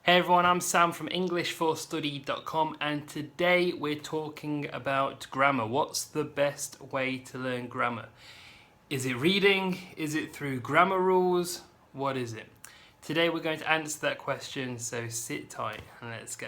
Hey everyone, I'm Sam from EnglishForStudy.com and today we're talking about grammar. What's the best way to learn grammar? Is it reading? Is it through grammar rules? What is it? Today we're going to answer that question, so sit tight and let's go.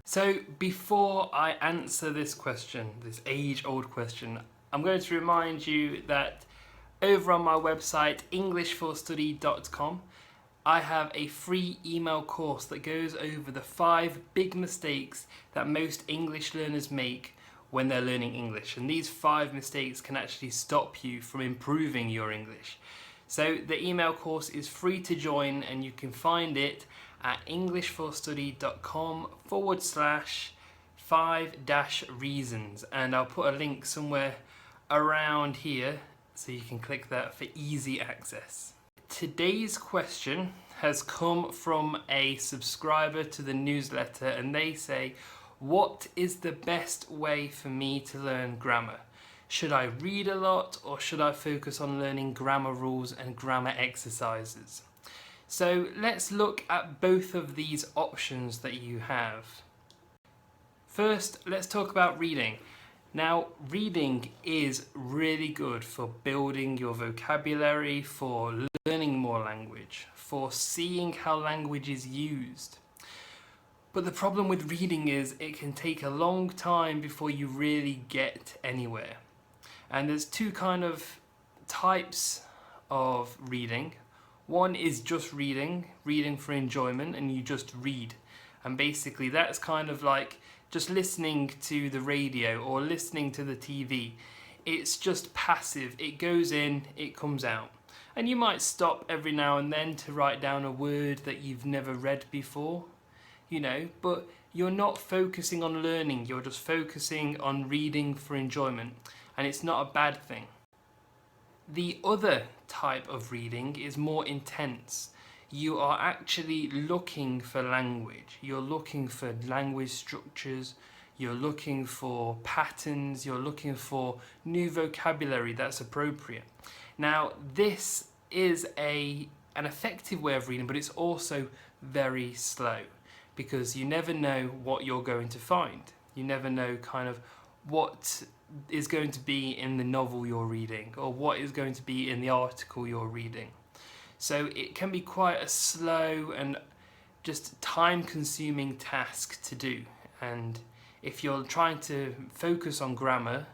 So before I answer this question, this age-old question, I'm going to remind you that over on my website, EnglishForStudy.com, I have a free email course that goes over the 5 big mistakes that most English learners make when they're learning English. And these 5 mistakes can actually stop you from improving your English. So the email course is free to join and you can find it at EnglishForStudy.com/5-reasons, and I'll put a link somewhere around here so you can click that for easy access. Today's question has come from a subscriber to the newsletter and they say, what is the best way for me to learn grammar? Should I read a lot or should I focus on learning grammar rules and grammar exercises? So let's look at both of these options that you have. First, let's talk about reading. Now, reading is really good for building your vocabulary, for learning more language, for seeing how language is used. But the problem with reading is it can take a long time before you really get anywhere. And there's 2 kind of types of reading. One is just reading for enjoyment, and you just read. And basically that's kind of like just listening to the radio or listening to the TV. It's just passive. It goes in, it comes out. And you might stop every now and then to write down a word that you've never read before, but you're not focusing on learning, you're just focusing on reading for enjoyment. And it's not a bad thing. The other type of reading is more intense. You are actually looking for language. You're looking for language structures. You're looking for patterns. You're looking for new vocabulary that's appropriate. Now, this is an effective way of reading, but it's also very slow because you never know what you're going to find. You never know kind of what is going to be in the novel you're reading or what is going to be in the article you're reading. So it can be quite a slow and just time-consuming task to do. And if you're trying to focus on grammar,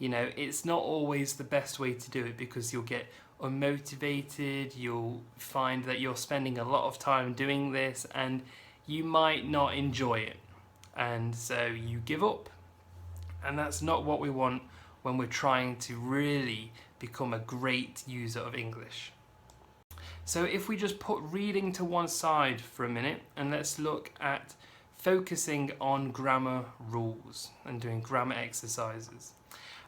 it's not always the best way to do it because you'll get unmotivated, you'll find that you're spending a lot of time doing this and you might not enjoy it. And so you give up. And that's not what we want when we're trying to really become a great user of English. So if we just put reading to one side for a minute and let's look at focusing on grammar rules and doing grammar exercises.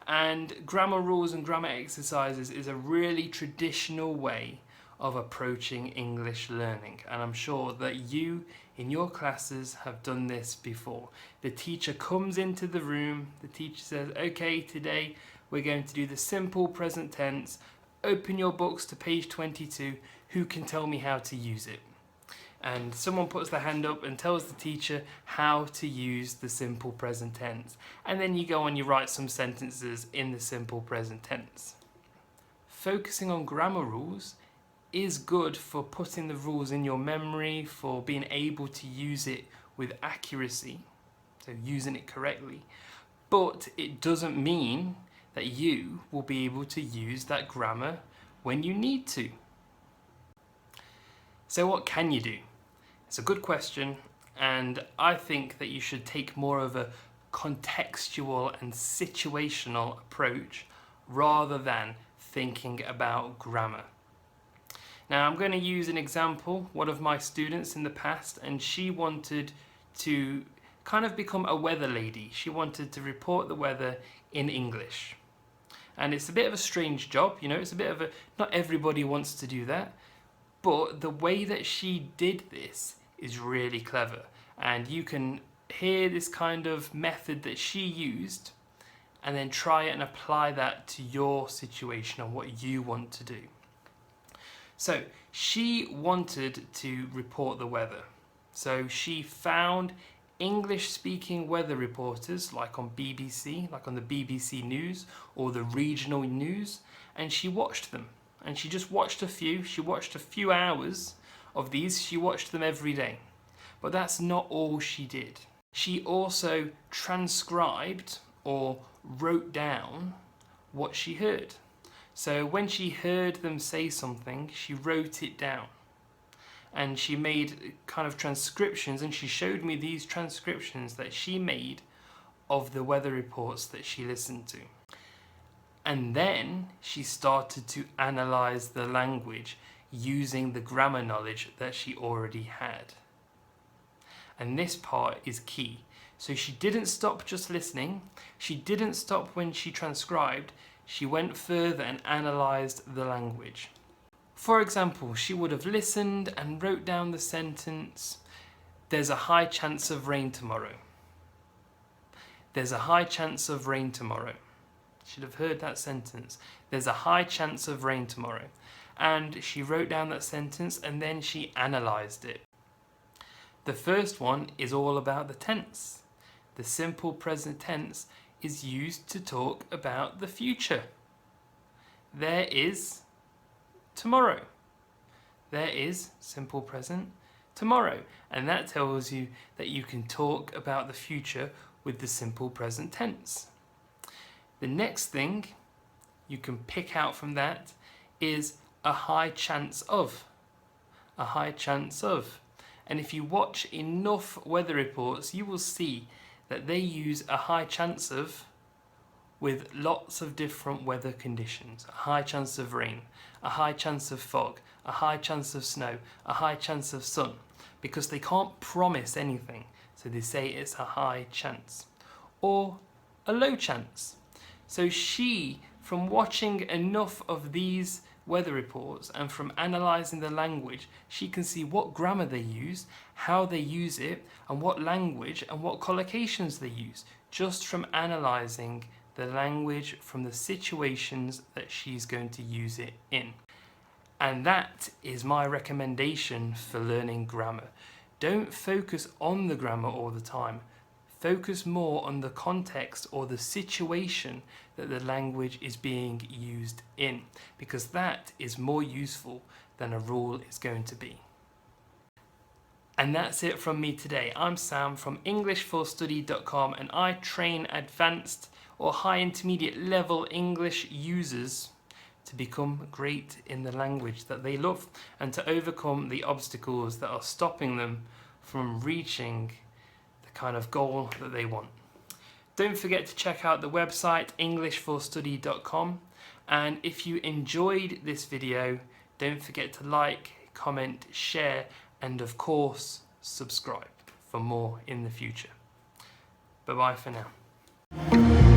And grammar rules and grammar exercises is a really traditional way of approaching English learning, and I'm sure that you in your classes have done this before. The teacher comes into the room, the teacher says, okay, today we're going to do the simple present tense. Open your books to page 22, who can tell me how to use it? And someone puts their hand up and tells the teacher how to use the simple present tense. And then you go on, you write some sentences in the simple present tense. Focusing on grammar rules is good for putting the rules in your memory, for being able to use it with accuracy, so using it correctly, but it doesn't mean that you will be able to use that grammar when you need to. So what can you do? It's a good question, and I think that you should take more of a contextual and situational approach rather than thinking about grammar. Now I'm going to use an example, one of my students in the past, and she wanted to kind of become a weather lady. She wanted to report the weather in English. And it's a bit of a strange job, it's a bit of not everybody wants to do that. But the way that she did this is really clever, and you can hear this kind of method that she used and then try it and apply that to your situation and what you want to do. So she wanted to report the weather. So she found English-speaking weather reporters like on BBC, like on the BBC News or the regional news, and she watched them. And she just watched a few. She watched a few hours of these. She watched them every day. But that's not all she did. She also transcribed or wrote down what she heard. So when she heard them say something, she wrote it down. And she made kind of transcriptions, and she showed me these transcriptions that she made of the weather reports that she listened to. And then she started to analyze the language using the grammar knowledge that she already had. And this part is key. So she didn't stop just listening. She didn't stop when she transcribed. She went further and analyzed the language. For example, she would have listened and wrote down the sentence, "There's a high chance of rain tomorrow." There's a high chance of rain tomorrow. She'd have heard that sentence. There's a high chance of rain tomorrow. And she wrote down that sentence and then she analysed it. The first one is all about the tense. The simple present tense is used to talk about the future. There is tomorrow. There is simple present tomorrow. And that tells you that you can talk about the future with the simple present tense. The next thing you can pick out from that is a high chance of. A high chance of. And if you watch enough weather reports, you will see that they use a high chance of with lots of different weather conditions. A high chance of rain, a high chance of fog, a high chance of snow, a high chance of sun, because they can't promise anything. So they say it's a high chance. Or a low chance. So she, from watching enough of these weather reports and from analysing the language, she can see what grammar they use, how they use it, and what language and what collocations they use, just from analysing the language from the situations that she's going to use it in. And that is my recommendation for learning grammar. Don't focus on the grammar all the time. Focus more on the context or the situation that the language is being used in, because that is more useful than a rule is going to be. And that's it from me today. I'm Sam from EnglishForStudy.com, and I train advanced or high intermediate level English users to become great in the language that they love and to overcome the obstacles that are stopping them from reaching the kind of goal that they want. Don't forget to check out the website EnglishForStudy.com, and if you enjoyed this video, don't forget to like, comment, share, and of course subscribe for more in the future. Bye bye for now.